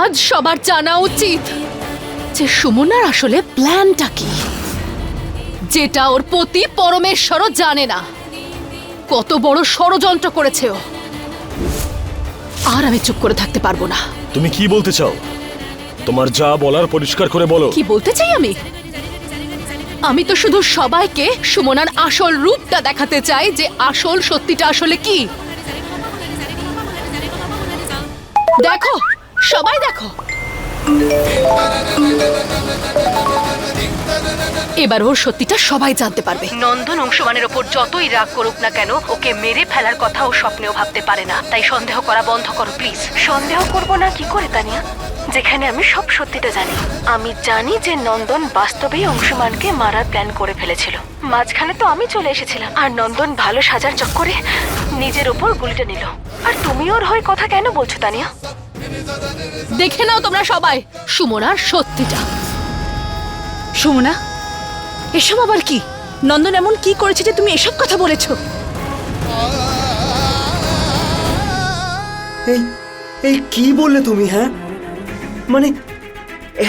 আজ সবার জানা উচিত যে সুমনার আসলে প্ল্যানটা কি, যেটা ওর পতি পরমেশ্বরও জানে না। কত বড় ষড়যন্ত্র করেছে ও। আর আমি চুপ করে থাকতে পারবো না। তুমি কি বলতে চাও? তোমার যা বলার পরিষ্কার করে বলো। কি বলতে চাই আমি তো শুধু সবাইকে সুমনার আসল রূপটা দেখাতে চাই, যে আসল সত্যিটা আসলে কি। দেখো, সবাই দেখো। এবার ওর সত্যিটা সবাই জানতে পারবে। নন্দন অংশমানের ওপর যতই রাগ করুক না কেন, ওকে মেরে ফেলার কথা ও স্বপ্নেও ভাবতে পারে না। তাই সন্দেহ করা বন্ধ করো প্লিজ। সন্দেহ করব না কি করে তানিয়া, যেখানে আমি সব সত্যিটা জানি। আমি জানি যে নন্দন বাস্তবেই অংশুমানকে মারার প্ল্যান করে ফেলেছিল। মাঝখানে তো আমি চলে এসেছিলাম, আর নন্দন ভালো সাজার চক্করে নিজের ওপর গুলিটা নিল। আর তুমি ওর হয়ে কথা কেন বলছো তানিয়া? দেখে নাও তোমরা সবাই সুমনার সত্যিটা। সুমনা, এসব আবার কি? নন্দন এমন কি করেছে যে তুমি এসব কথা বলেছো? এই কি বললে তুমি? হ্যাঁ, মানে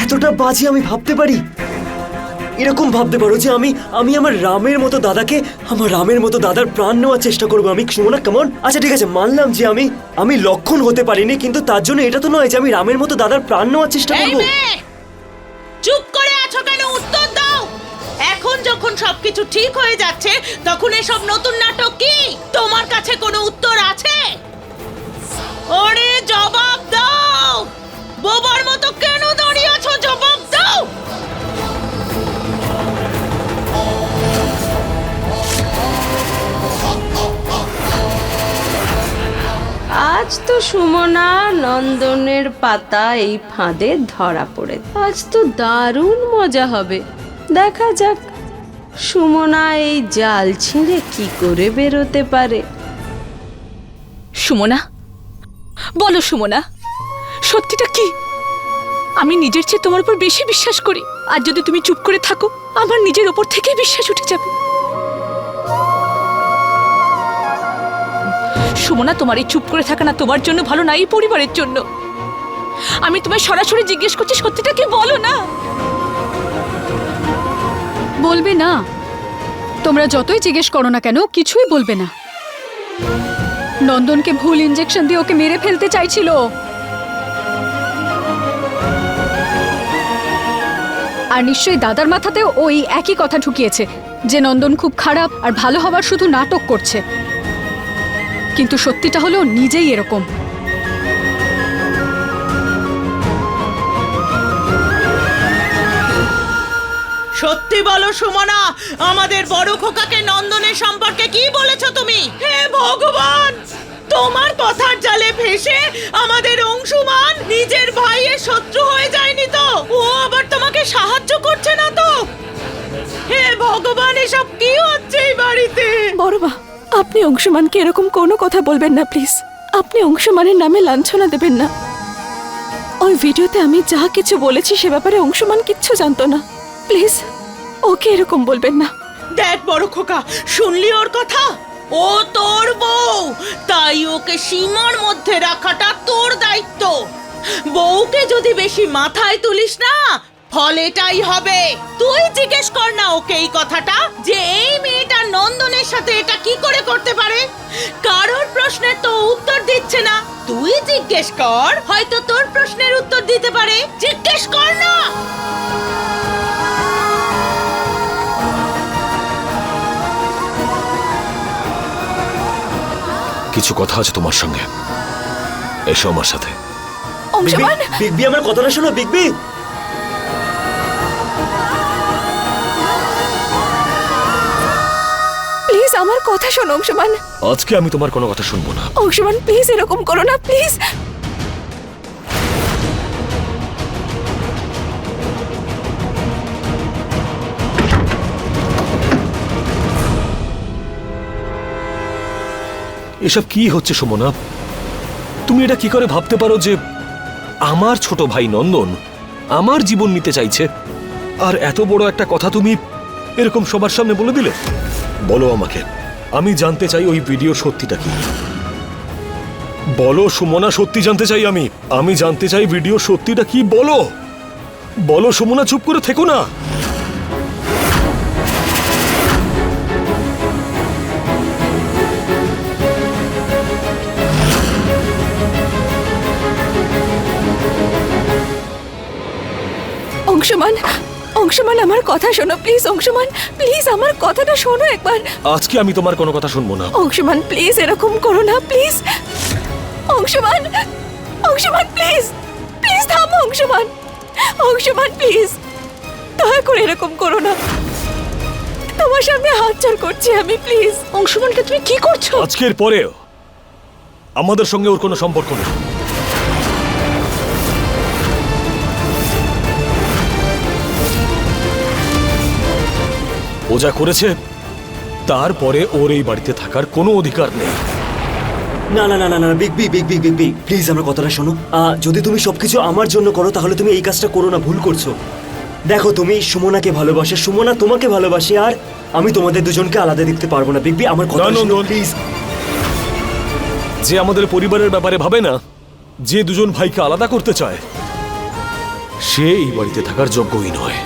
এতটা বাজে আমি ভাবতে পারি? এরকম ভাবতে পারো যে আমি আমার রামের মতো দাদাকে, আমার রামের মতো দাদার প্রাণ নেওয়ার চেষ্টা করবো? আমি সুমনা, কেমন? আচ্ছা ঠিক আছে, মানলাম যে আমি লক্ষণ হতে পারিনি, কিন্তু তার জন্য এটা তো নয় যে আমি রামের মতো দাদার প্রাণ নেওয়ার চেষ্টা করবো। চুপ করে আছো কেন? উত্তর দাও। এখন যখন সবকিছু ঠিক হয়ে যাচ্ছে, তখন এসব নতুন নাটক কি? তোমার কাছে কোনো উত্তর আছে? ওরে জবাব দাও! বোবার মতো কেন দাঁড়িয়ে আছো? জবাব দাও! আজ তো সুমনা নন্দনের পাতা এই ফাঁদে ধরা পড়ে। আজ তো দারুণ মজা হবে। দেখা যাক সুমনা এই জাল ছিঁড়ে কি করে বেরোতে পারে। সুমনা, বলো সুমনা, সত্যিটা কি? আমি নিজের চেয়ে তোমার উপর বেশি বিশ্বাস করি। আর যদি তুমি চুপ করে থাকো, আমার নিজের ওপর থেকে বিশ্বাস উঠে যাবে। সুমনা, তোমার এই চুপ করে থাকা না তোমার জন্য ভালো না, এই পরিবারের জন্য। আমি তোমায় সরাসরি জিজ্ঞেস করছি, সত্যিটা কি? বলো না। বলবে না? তোমরা যতই জিজ্ঞেস করো না কেন, কিছুই বলবে না। নন্দনকে ভুল ইনজেকশন দিয়ে ওকে মেরে ফেলতে চাইছিল। আর নিশ্চয়ই দাদার মাথাতেও ওই একই কথা ঢুকিয়েছে যে নন্দন খুব খারাপ আর ভালো হবার শুধু নাটক করছে। কিন্তু সত্যিটা হলো নিজেই এরকম। সত্যি বলো সুমনা, আমাদের বড় খোকাকে নন্দনের সম্পর্কে কি বলেছো তুমি? হে ভগবান, তোমার কথার জালে ফেসে আমাদের অংশুমান নিজের ভাইয়ের শত্রু হয়ে যায়নি তো? ও আবার তোমাকে সাহায্য করছে না তো? হে ভগবান, এসব কি হচ্ছে এই বাড়িতে? বড় মা, আপনি অংশুমানকে এরকম কোনো কথা বলবেন না প্লিজ। আপনি অংশুমানের নামে লাঞ্ছনা দেবেন না। ওই ভিডিওতে আমি যা কিছু বলেছি সে ব্যাপারে অংশুমান কিচ্ছু জানতো না। প্লিজ ওকে এরকম বলবেন না। দেখ বড় খোকা, শুনলি ওর কথা? ও তোর বউ, তাই ওকে সীমার মধ্যে রাখাটা তোর দায়িত্ব। বউকে যদি বেশি মাথায় তুলিস না, ফল এটাই হবে। তুই জিজ্ঞেস কর না ওকে এই কথাটা, যে এই মেয়েটা নন্দনের সাথে এটা কি করে করতে পারে। কারোর প্রশ্নের তো উত্তর দিচ্ছে না। তুই জিজ্ঞেস কর, হয়তো তোর প্রশ্নের উত্তর দিতে পারে। জিজ্ঞেস কর না। কিছু কথা আছে তোমার সঙ্গে, এসো আমার সাথে। অংশুমান, বিগবি, আমার কথাটা শোনো বিগবি। প্লিজ আমার কথা শোনো অংশুমান। আজকে আমি তোমার কোনো কথা শুনবো না। অংশুমান প্লিজ এরকম করো না, প্লিজ। এসব কি হচ্ছে সুমনা? তুমি এটা কি করে ভাবতে পারো যে আমার ছোট ভাই নন্দন আমার জীবন নিতে চাইছে? আর এত বড় একটা কথা তুমি এরকম সবার সামনে বলে দিলে? বলো আমাকে, আমি জানতে চাই ওই ভিডিও সত্যিটা কি। বলো সুমনা, সত্যি জানতে চাই আমি। আমি জানতে চাই ভিডিও সত্যিটা কি, বলো বলো সুমনা, চুপ করে থেকো না। অংশমান, অংশমান আমার কথা শোনো প্লিজ। অংশমান প্লিজ আমার কথাটা শোনো একবার। আজকে আমি তোমার কোনো কথা শুনবো না। অংশমান প্লিজ এরকম করো না প্লিজ। অংশমান, অংশমান প্লিজ, প্লিজ থামো অংশমান। অংশমান প্লিজ দয়া করে এরকম করো না। তোমার সামনে হাত জোড় করছি আমি, প্লিজ। অংশমানকে তুমি কি করছো? আজকের পরেও আমাদের সঙ্গে ওর কোনো সম্পর্ক নেই। ও যা করেছে তারপরে ওর এই বাড়িতে থাকার কোনো অধিকার নেই। না না না না না, big B big B big B, please আমার কথাটা শোনো। যদি তুমি সবকিছু আমার জন্য করো তাহলে তুমি এই কাজটা করো না, ভুল করছো। দেখো, তুমি সুমনাকে ভালোবাসো, সুমনা তোমাকে ভালোবাসে, আর আমি তোমাদের দুজনকে আলাদা দেখতে পারবো না। বিগ বি আমার কথা না, শোনো নন্দন। প্লিজ। যে আমাদের পরিবারের ব্যাপারে ভাবে না, যে দুজন ভাইকে আলাদা করতে চায়, সে এই বাড়িতে থাকার যোগ্যই নয়।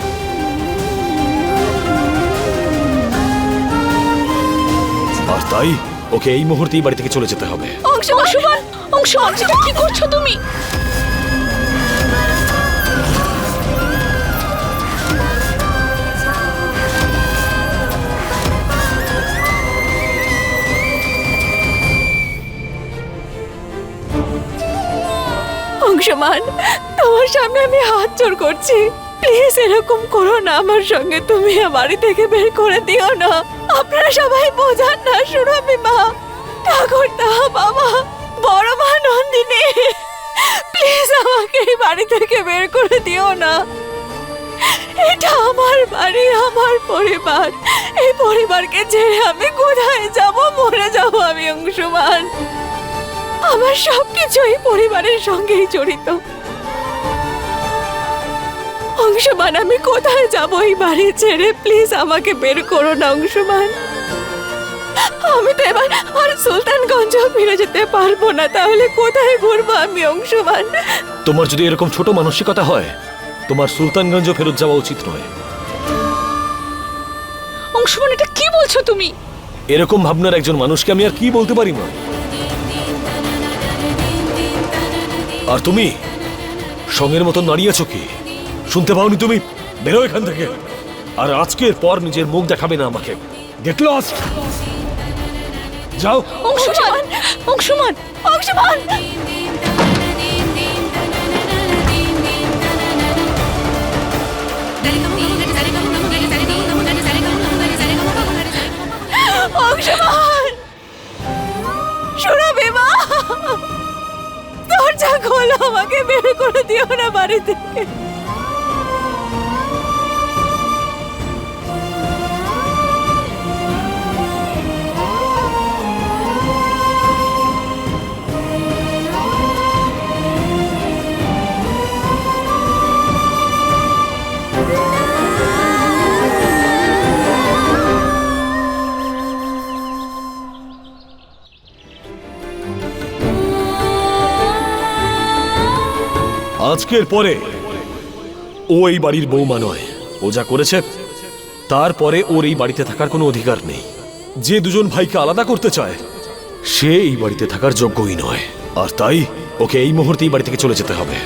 আর তাই ওকে এই মুহূর্তে এই বাড়ি থেকে চলে যেতে হবে। অংশমান, অংশমান সেটা কি করছো তুমি? অংশমান তোমার সামনে আমি হাত জোড় করছি, প্লিজ এরকম করো না আমার সঙ্গে। তুমি বাড়ি থেকে বের করে দিও না। আপনারা সবাই বোঝান না, সুরভি মা, ঠাকুরদা, বাবা, বড় মা নন্দিনী, প্লিজ আমাকে এই বাড়ি থেকে বের করে দিও না। এটা আমার বাড়ি, আমার পরিবার। এই পরিবারকে ছেড়ে আমি কোথায় যাব? মরে যাব আমি অংশমান। আমার সবকিছু এই পরিবারের সঙ্গেই জড়িত। অংশমান আমি কোথায় যাব এই বাড়ি ছেড়ে? প্লিজ আমাকে বের করো না অংশমান। আমি তো এবার আর সুলতানগঞ্জ ফিরে যেতে পারবো না, তাহলে কোথায় ঘুরবো আমি অংশমান? তোমার যদি এরকম ছোট মানসিকতা হয়, তোমার সুলতানগঞ্জ ফেরত যাওয়া উচিত নয়। অংশমান এটা কি বলছো তুমি? এরকম ভাবনার একজন মানুষকে আমি আর কি বলতে পারি না। আর তুমি সঙ্গের মতন দাঁড়িয়ে আছো কি? শুনতে পাওনি তুমি? বেরো এখান থেকে। আর আজকের পর নিজের মুখ দেখাবে না আমাকে। Get lost. যাও। অংশমান, অংশমান, অংশমান অংশমান, সুরভি মা, দরজা খোলো, আমাকে বের করে দিও না বাড়ি থেকে। আজকের পরে ও এই বাড়ির বৌমা নয়। ও যা করেছে তারপরে ওর এই বাড়িতে থাকার কোনো অধিকার নেই। যে দুজন ভাইকে আলাদা করতে চায়, সে এই বাড়িতে থাকার যোগ্যই নয়। আর তাই ওকে এই মুহূর্তে এই বাড়ি থেকে চলে যেতে হবে।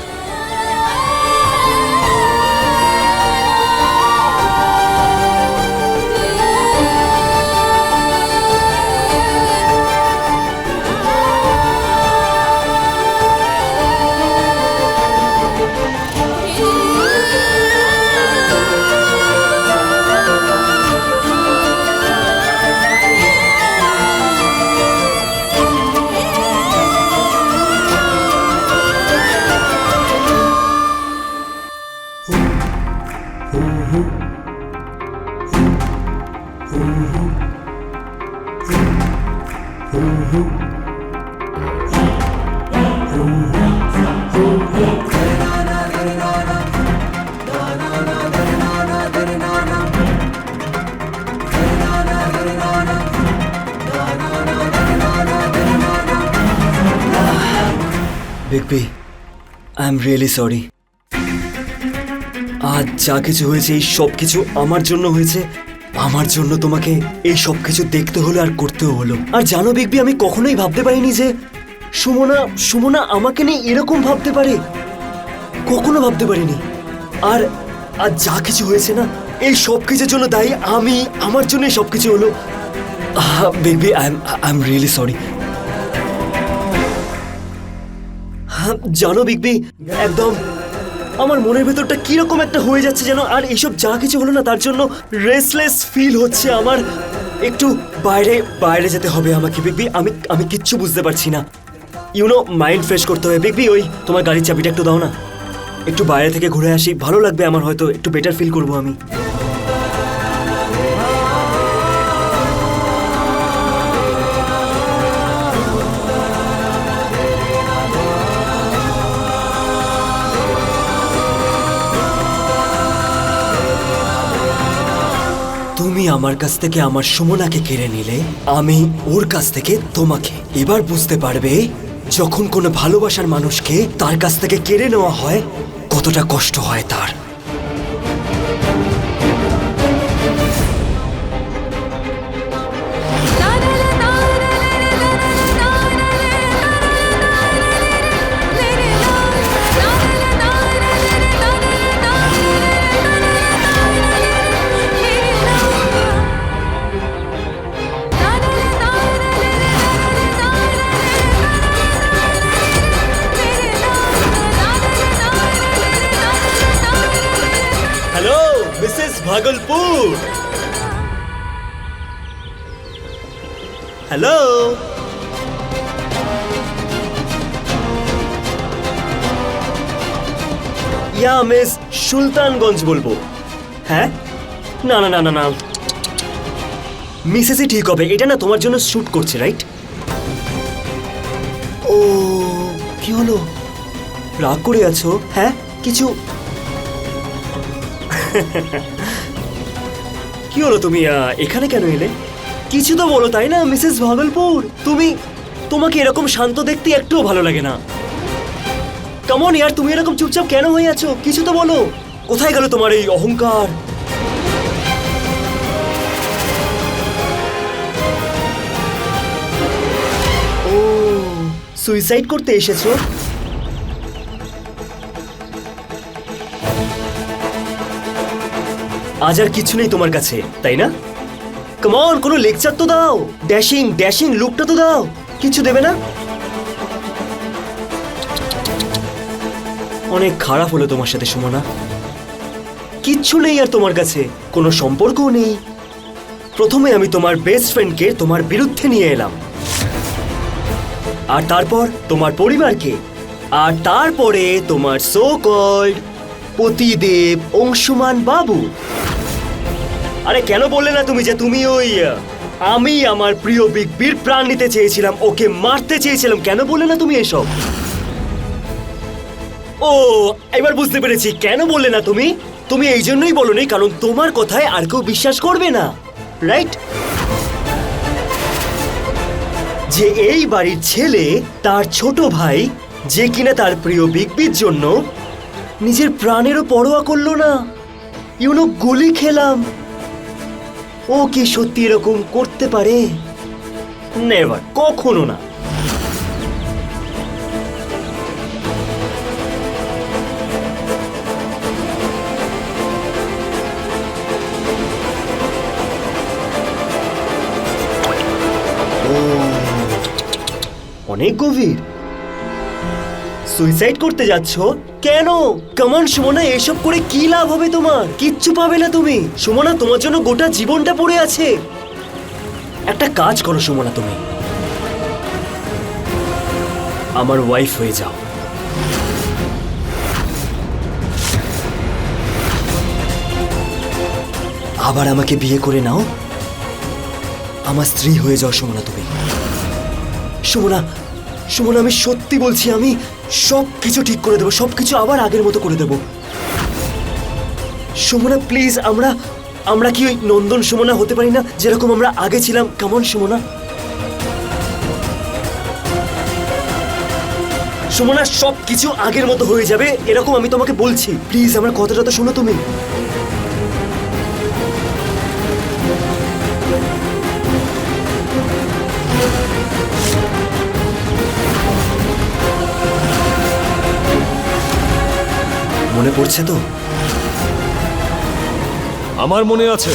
Big B, I am really sorry. আজ যা কিছু হয়েছে এই সব কিছু আমার জন্য হয়েছে। আমার জন্য তোমাকে এই সব কিছু দেখতে হলো আর করতেও হলো। আর জানো বিগবি, আমি কখনোই ভাবতে পারিনি যে সুমনা সুমনা আমাকে নিয়ে এরকম ভাবতে পারে। কখনো ভাবতে পারিনি। আর আজ যা কিছু হয়েছে না, এই সব কিছুর জন্য দায়ী আমি। আমার জন্য সব কিছু হলো। Big B, I am really sorry. জানো বিগবি, একদম আমার মনের ভেতরটা কিরকম একটা হয়ে যাচ্ছে যেন। আর এইসব যা কিছু হলো না, তার জন্য রেস্টলেস ফিল হচ্ছে আমার। একটু বাইরে বাইরে যেতে হবে আমাকে বিগবি। আমি কিচ্ছু বুঝতে পারছি না। মাইন্ড ফ্রেশ করতে হবে বিগবি। ওই তোমার গাড়ির চাবিটা একটু দাও না, একটু বাইরে থেকে ঘুরে আসি, ভালো লাগবে আমার, হয়তো একটু বেটার ফিল করবো আমি। তুমি আমার কাছ থেকে আমার সুমনাকে কেড়ে নিলে, আমি ওর কাছ থেকে তোমাকে। এবার বুঝতে পারবে যখন কোনো ভালোবাসার মানুষকে তার কাছ থেকে কেড়ে নেওয়া হয় কতটা কষ্ট হয় তার। Hello Mrs Bhagalpur. হ্যালো, ইয়া মিস সুলতানগঞ্জ বলবো। হ্যাঁ, না না না না না, মিসেসই ঠিক হবে। এটা না তোমার জন্য শ্যুট করছে, রাইট? ও, কি হলো? রাগ করে আছো? হ্যাঁ, কিছু কি হলো? তুমি এখানে কেন এলে? কিছু তো বলো, তাই না মিসেস ভাগলপুর? তোমাকে এরকম শান্ত দেখতে একটুও ভালো লাগে না। কেমন ইয়ার, তুমি এরকম চুপচাপ কেন হয়ে আছো? কিছু তো বলো। কোথায় গেল তোমার এই অহংকার? ও, সুইসাইড করতে এসেছো? আজ আর কিছু নেই তোমার কাছে, তাই না? কমন, কোনো লেকচার তো দাও। ড্যাশিং ড্যাশিং লুকটা তো দাও। কিছু দেবে না? অনেক খারাপ হলো তোমার সাথে সুমনা। কিচ্ছু নেই আর তোমার কাছে, কোনো সম্পর্কও নেই। প্রথমে আমি তোমার বেস্ট ফ্রেন্ডকে তোমার বিরুদ্ধে নিয়ে এলাম, আর তারপর তোমার পরিবারকে, আর তারপরে তোমার সো কল্ড পতিদেব অংশুমান বাবু। আরে কেন বললে না তুমি যে তুমি আমি আমার প্রিয় বিগবির প্রাণ নিতে চেয়েছিলাম, ওকে মারতে চেয়েছিলাম? কেন বললে না তুমি এসব? ও, এবার বুঝতে পেরেছি কেন বললে না তুমি। তুমি এই জন্যই বলোনি কারণ তোমার কথায় আর কেউ বিশ্বাস করবে না, রাইট? যে এই বাড়ির ছেলে, তার ছোট ভাই, যে কিনা তার প্রিয় বিগবির জন্য নিজের প্রাণেরও পরোয়া করলো না। গুলি খেলাম। ও কি সত্যি এরকম করতে পারে? নেভার, কখনো না। অনেক গভীর। সুইসাইড করতে যাচ্ছ কেন? কমন সুমনা, এসব করে কি লাভ হবে তোমার? কিচ্ছু পাবে না তুমি। সুমনা, তোমার জন্য গোটা জীবনটা পড়ে আছে। একটা কাজ করো সুমনা, তুমি আমার ওয়াইফ হয়ে যাও। আবার আমাকে বিয়ে করে নাও, আমার স্ত্রী হয়ে যাও সুমনা তুমি। সুমনা, সুমনা, আমি সত্যি বলছি, আমি সব কিছু ঠিক করে দেবো, সবকিছু আবার আগের মতো করে দেবো। সুমনা প্লিজ, আমরা কি ওই নন্দন সুমনা হতে পারি না, যেরকম আমরা আগে ছিলাম? কেমন সুমনা? সুমনা সব কিছু আগের মতো হয়ে যাবে এরকম আমি তোমাকে বলছি। প্লিজ আমার কথাটা তো শোনো তুমি। মনে পড়ছে তো? আমার মনে আছে।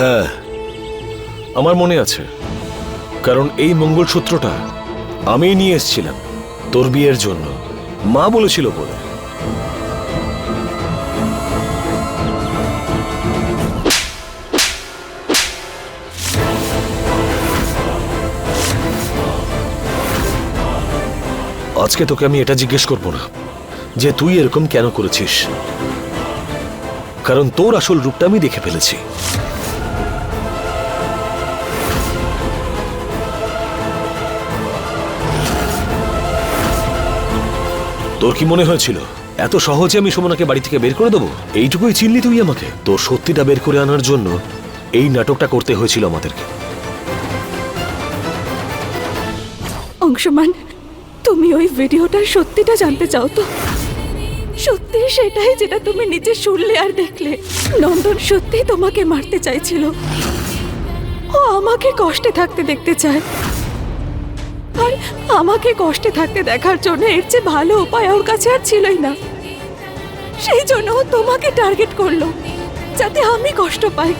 হ্যাঁ, আমার মনে আছে, কারণ এই মঙ্গলসূত্রটা আমি নিয়ে এসেছিলাম তোর বিয়ের জন্য। মা বলেছিল বলে। আজকে তোকে আমি এটা জিজ্ঞেস করব না যে তুই এরকম কেন করেছিস, কারণ তোর আসল রূপটা আমি দেখে ফেলেছি। তোর কি মনে হয়েছিল এত সহজে আমি সুমনাকে বাড়ি থেকে বের করে দেবো? এইটুকুই চিনলি তুই আমাকে? তোর সত্যিটা বের করে আনার জন্য এই নাটকটা করতে হয়েছিল আমাদেরকে। অংশমান, তুমি ওই ভিডিওটার সত্যিটা জানতে চাও তো? সত্যি সেটাই যেটা তুমি নিজে শুনলে আর দেখলে। নন্দন সত্যি তোমাকে মারতে চাইছিল। ও আমাকে কষ্টে থাকতে দেখতে চায়, আর আমাকে কষ্টে থাকতে দেখার জন্য এর চেয়ে ভালো উপায় ওর কাছে আর ছিলই না। সেই জন্য ও তোমাকে টার্গেট করলো যাতে আমি কষ্ট পাই।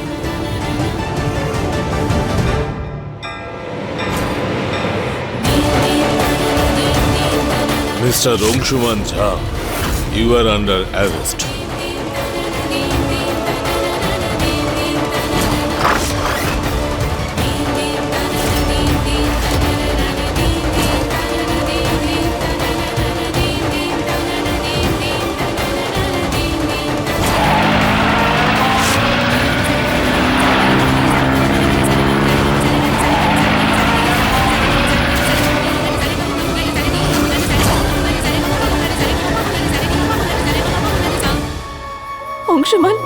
Mr. Rongshuman Jha, you are under arrest. অংশমান,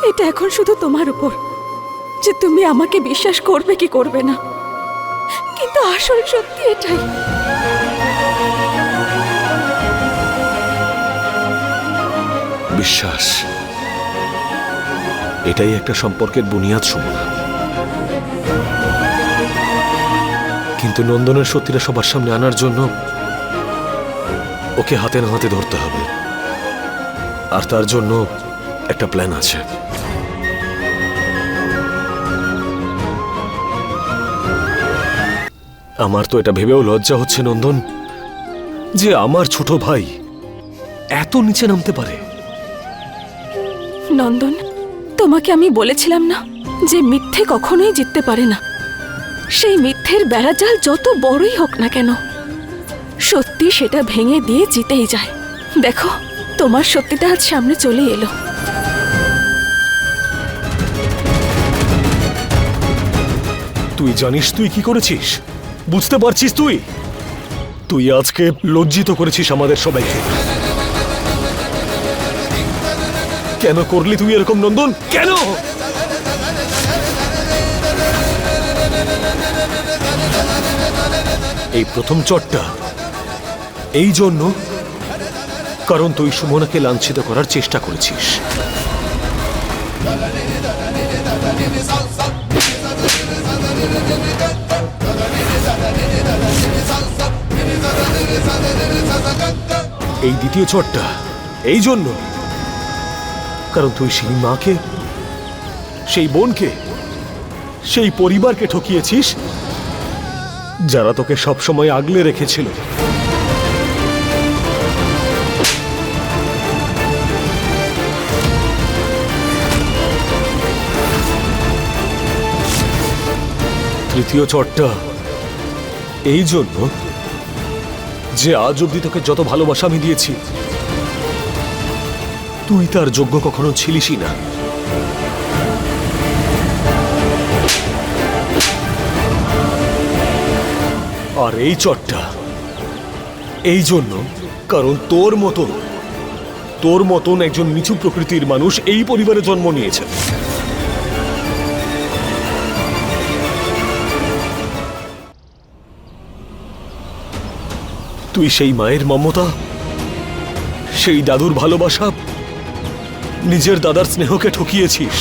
এটা এখন শুধু তোমার উপর যে তুমি আমাকে বিশ্বাস করবে কি করবে না, কিন্তু আসল সত্যি এটাই। বিশ্বাস, এটাই একটা সম্পর্কের বুনিয়াদ সুমনা। কিন্তু নন্দনের সত্যিটা সবার সামনে আনার জন্য ওকে হাতে না হাতে ধরতে হবে, আর তার জন্য একটা প্ল্যান আছে। আমার তো এটা ভেবেও লজ্জা হচ্ছে নন্দন, যে আমার ছোট ভাই এত নিচে নামতে পারে। নন্দন, তোমাকে আমি বলেছিলাম না যে মিথ্যে কখনোই জিততে পারে না। সেই মিথ্যের বেড়াজাল যত বড়ই হোক না কেন, সত্যি সেটা ভেঙে দিয়ে জিতেই যায়। দেখো, তোমার সত্যিটা আজ সামনে চলে এলো। তুই জানিস তুই কি করেছিস? বুঝতে পারছিস? তুই তুই আজকে লজ্জিত করেছিস আমাদের সবাইকে। কেন করলি তুই এরকম নন্দন? কেন? এই প্রথম চটটা এই জন্য, কারণ তুই সুমনাকে লাঞ্ছিত করার চেষ্টা করেছিস। এই দ্বিতীয় চটটা এই জন্য, কারণ তুই সেই মাকে, সেই বোনকে, সেই পরিবারকে ঠকিয়েছিস যারা তোকে সবসময় আগলে রেখেছিল। তৃতীয় চটটা এই জন্য, যে আজ অব্দি তোকে যত ভালোবাসা আমি দিয়েছি তুই তার যোগ্য কখনো ছিলিসই না। আর এই চটটা এই জন্য কারণ তোর মতন একজন নিচু প্রকৃতির মানুষ এই পরিবারে জন্ম নিয়েছে। তুই সেই মায়ের মমতা, সেই দাদুর ভালোবাসা, নিজের দাদার স্নেহকে ঠকিয়েছিস।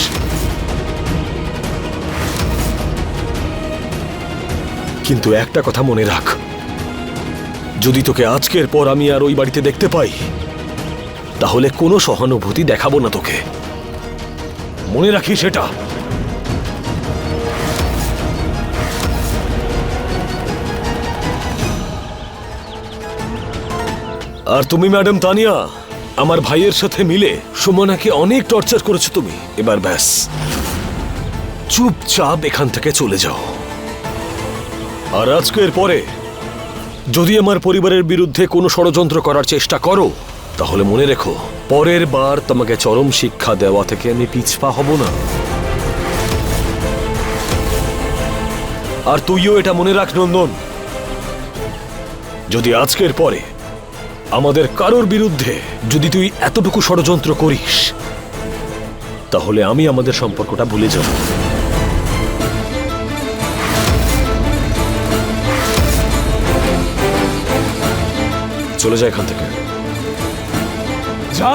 কিন্তু একটা কথা মনে রাখ, যদি তোকে আজকের পর আমি আর ওই বাড়িতে দেখতে পাই তাহলে কোনো সহানুভূতি দেখাবো না তোকে, মনে রাখিস সেটা। আর তুমি ম্যাডাম তানিয়া, আমার ভাইয়ের সাথে মিলে সুমনাকে অনেক টর্চার করেছো তুমি। এবার ব্যাস চুপচাপ এখান থেকে চলে যাও। আর আজকের পরে যদি আমার পরিবারের বিরুদ্ধে কোনো ষড়যন্ত্র করার চেষ্টা করো তাহলে মনে রেখো, পরের বার তোমাকে চরম শিক্ষা দেওয়া থেকে আমি পিছপা হব না। আর তুইও এটা মনে রাখ নন্দন, যদি আজকের পরে আমাদের কারোর বিরুদ্ধে যদি তুই এতটুকু ষড়যন্ত্র করিস তাহলে আমি আমাদের সম্পর্কটা ভুলে যাব। চলে যা এখান থেকে, যা।